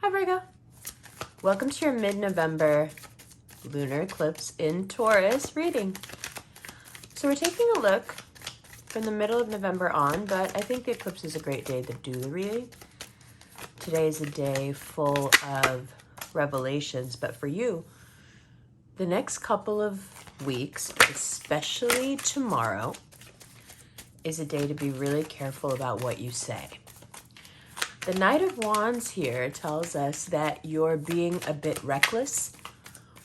Hi Virgo. Welcome to your mid-November lunar eclipse in Taurus reading. So we're taking a look from the middle of November on, but I think the eclipse is a great day to do the reading. Today is a day full of revelations, but for you, the next couple of weeks, especially tomorrow, is a day to be really careful about what you say. The Knight of Wands here tells us that you're being a bit reckless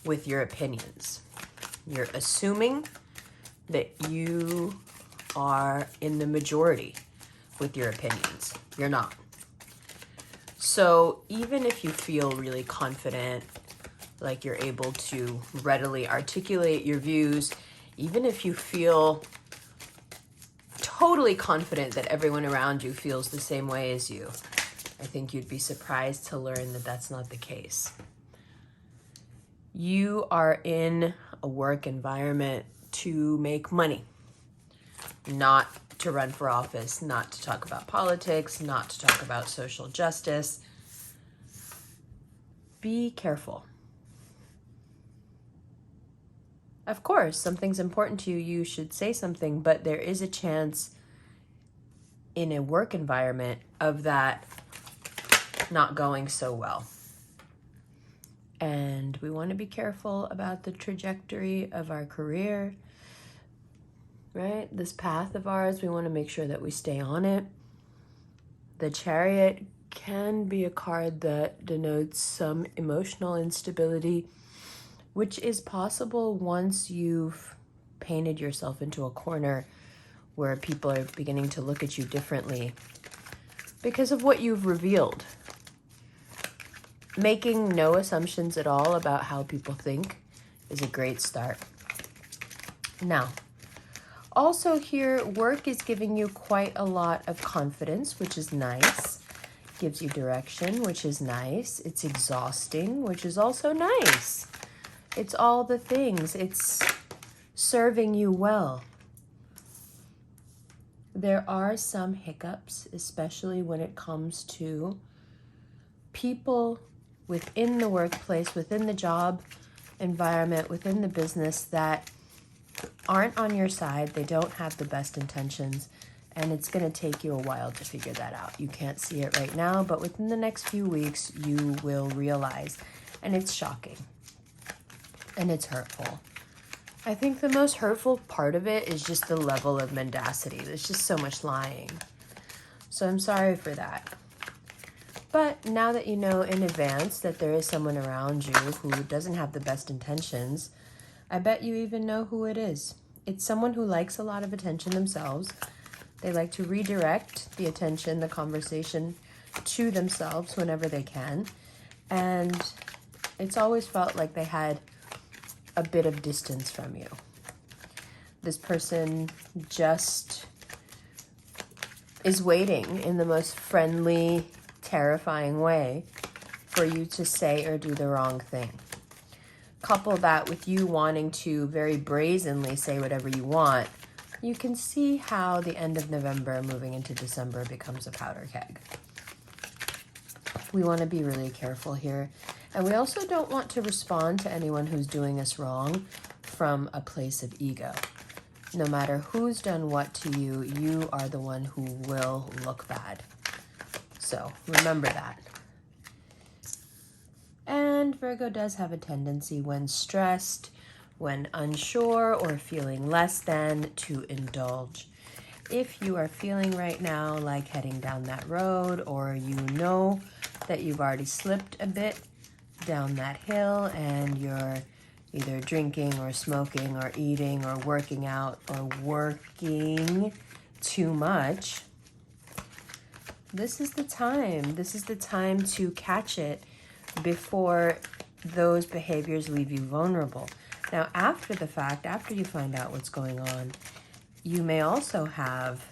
with your opinions. You're assuming that you are in the majority with your opinions. You're not. So even if you feel really confident, like you're able to readily articulate your views, even if you feel totally confident that everyone around you feels the same way as you, I think you'd be surprised to learn that that's not the case. You are in a work environment to make money, not to run for office, not to talk about politics, not to talk about social justice. Be careful. Of course, something's important to you, you should say something, but there is a chance in a work environment of that not going so well. And we want to be careful about the trajectory of our career, right? This path of ours, we want to make sure that we stay on it. The Chariot can be a card that denotes some emotional instability, which is possible once you've painted yourself into a corner where people are beginning to look at you differently because of what you've revealed. Making no assumptions at all about how people think is a great start. Now, also here, work is giving you quite a lot of confidence, which is nice. Gives you direction, which is nice. It's exhausting, which is also nice. It's all the things. It's serving you well. There are some hiccups, especially when it comes to people within the workplace, within the job environment, within the business that aren't on your side. They don't have the best intentions, and it's going to take you a while to figure that out. You can't see it right now, but within the next few weeks, you will realize, and it's shocking, and it's hurtful. I think the most hurtful part of it is just the level of mendacity. There's just so much lying. So I'm sorry for that. But now that you know in advance that there is someone around you who doesn't have the best intentions, I bet you even know who it is. It's someone who likes a lot of attention themselves. They like to redirect the attention, the conversation to themselves whenever they can. And it's always felt like they had a bit of distance from you. This person just is waiting in the most friendly, terrifying way for you to say or do the wrong thing. Couple that with you wanting to very brazenly say whatever you want, you can see how the end of November moving into December becomes a powder keg. We want to be really careful here. And we also don't want to respond to anyone who's doing us wrong from a place of ego. No matter who's done what to you, you are the one who will look bad. So remember that. And Virgo does have a tendency when stressed, when unsure, or feeling less than, to indulge. If you are feeling right now like heading down that road, or you know that you've already slipped a bit down that hill and you're either drinking or smoking or eating or working out or working too much, this is the time. This is the time to catch it before those behaviors leave you vulnerable. Now, after the fact, after you find out what's going on, you may also have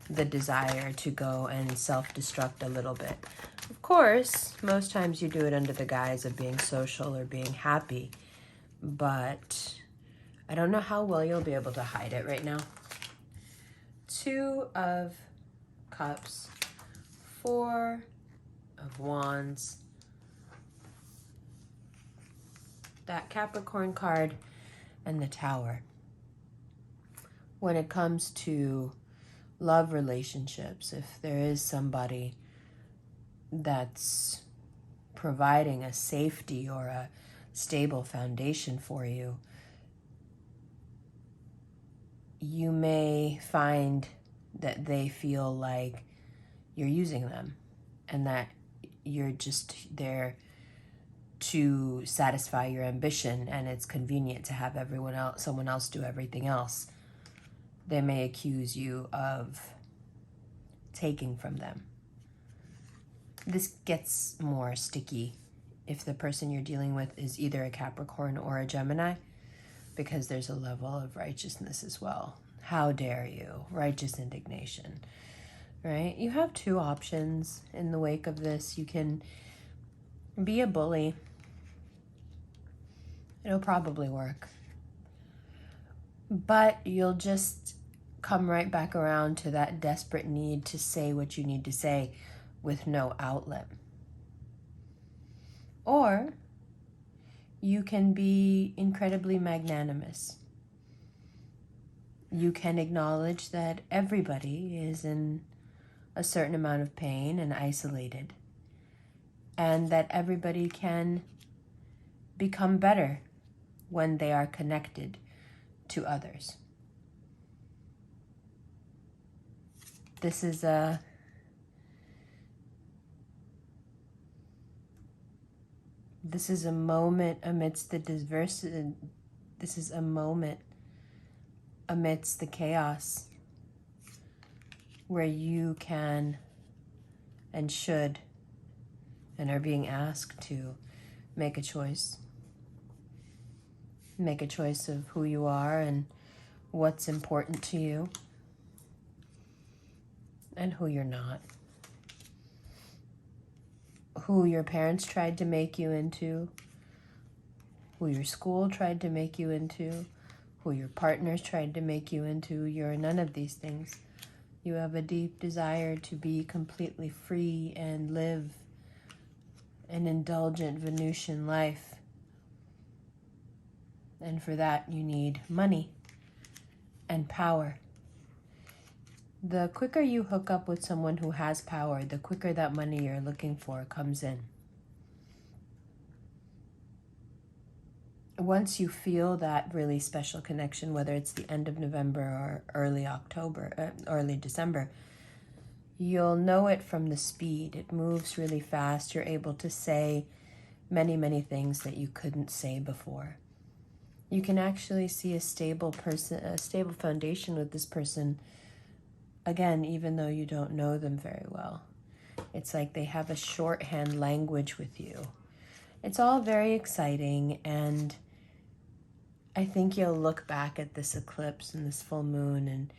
the desire to go and self-destruct a little bit. Of course, most times you do it under the guise of being social or being happy, but I don't know how well you'll be able to hide it right now. 2 of Cups, 4 of of Wands, that Capricorn card, and the Tower. When it comes to love relationships, if there is somebody that's providing a safety or a stable foundation for you, you may find that they feel like you're using them and that you're just there to satisfy your ambition, and it's convenient to have someone else do everything else. They may accuse you of taking from them. This gets more sticky if the person you're dealing with is either a Capricorn or a Gemini, because there's a level of righteousness as well. How dare you? Righteous indignation, right? You have two options in the wake of this. You can be a bully. It'll probably work. But you'll just come right back around to that desperate need to say what you need to say with no outlet. Or you can be incredibly magnanimous. You can acknowledge that everybody is in a certain amount of pain and isolated, and that everybody can become better when they are connected to others. This is a moment amidst the diversity. This is a moment amidst the chaos where you can and should and are being asked to make a choice. Make a choice of who you are and what's important to you and who you're not. Who your parents tried to make you into, who your school tried to make you into, who your partners tried to make you into. You're none of these things. You have a deep desire to be completely free and live an indulgent Venusian life. And for that, you need money and power. The quicker you hook up with someone who has power, the quicker that money you're looking for comes in. Once you feel that really special connection, whether it's the end of November or early December, you'll know it from the speed. It moves really fast. You're able to say many, many things that you couldn't say before. You can actually see a stable foundation with this person, again, even though you don't know them very well. It's like they have a shorthand language with you. It's all very exciting, and I think you'll look back at this eclipse and this full moon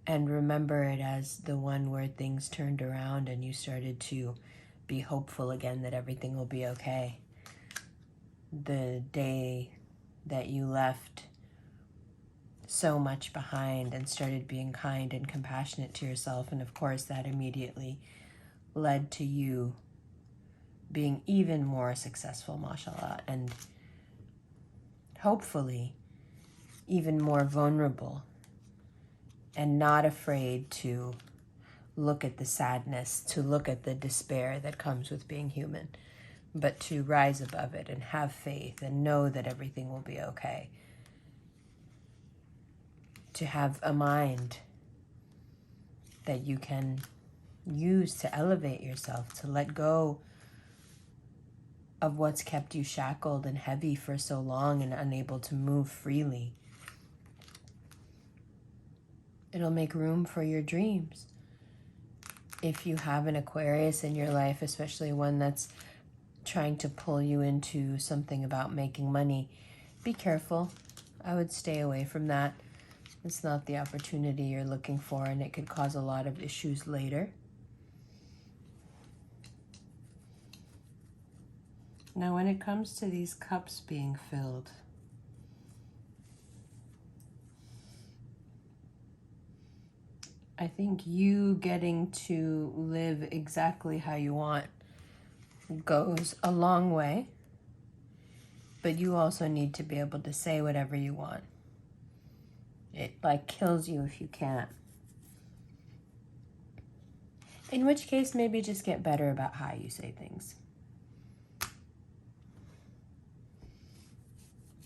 and remember it as the one where things turned around and you started to be hopeful again that everything will be okay. The day that you left so much behind and started being kind and compassionate to yourself, and of course that immediately led to you being even more successful, mashallah, and hopefully even more vulnerable and not afraid to look at the sadness, to look at the despair that comes with being human, but to rise above it and have faith and know that everything will be okay. To have a mind that you can use to elevate yourself, to let go of what's kept you shackled and heavy for so long and unable to move freely. It'll make room for your dreams. If you have an Aquarius in your life, especially one that's trying to pull you into something about making money, be careful. I would stay away from that. It's not the opportunity you're looking for, and it could cause a lot of issues later. Now, when it comes to these cups being filled, I think you getting to live exactly how you want goes a long way, but you also need to be able to say whatever you want. It like kills you if you can't. In which case, maybe just get better about how you say things.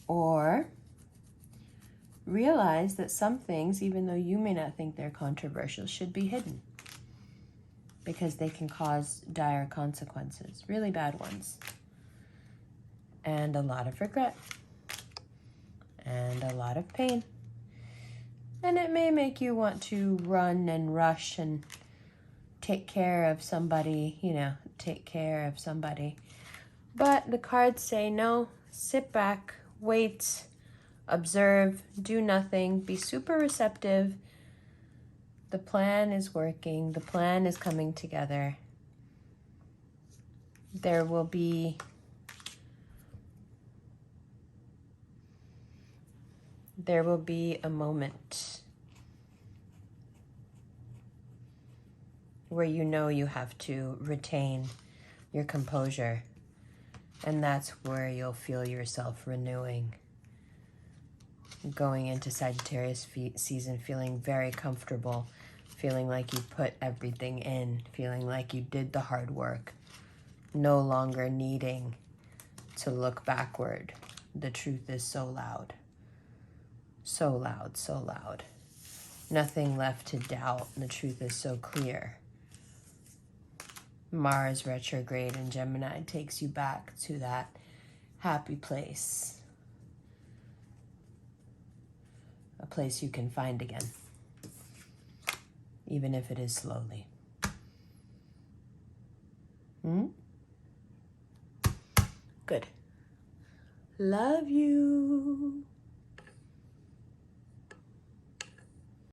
Or realize that some things, even though you may not think they're controversial, should be hidden because they can cause dire consequences, really bad ones, and a lot of regret, and a lot of pain. And it may make you want to run and rush and take care of somebody, take care of somebody. But the cards say no, sit back, wait, observe, do nothing, be super receptive. The plan is working, the plan is coming together. There will be a moment where you have to retain your composure, and that's where you'll feel yourself renewing, going into Sagittarius season feeling very comfortable, feeling like you put everything in, feeling like you did the hard work, no longer needing to look backward. The truth is so loud. So loud, so loud. Nothing left to doubt. The truth is so clear. Mars retrograde in Gemini takes you back to that happy place. A place you can find again, even if it is slowly. Good. Love you.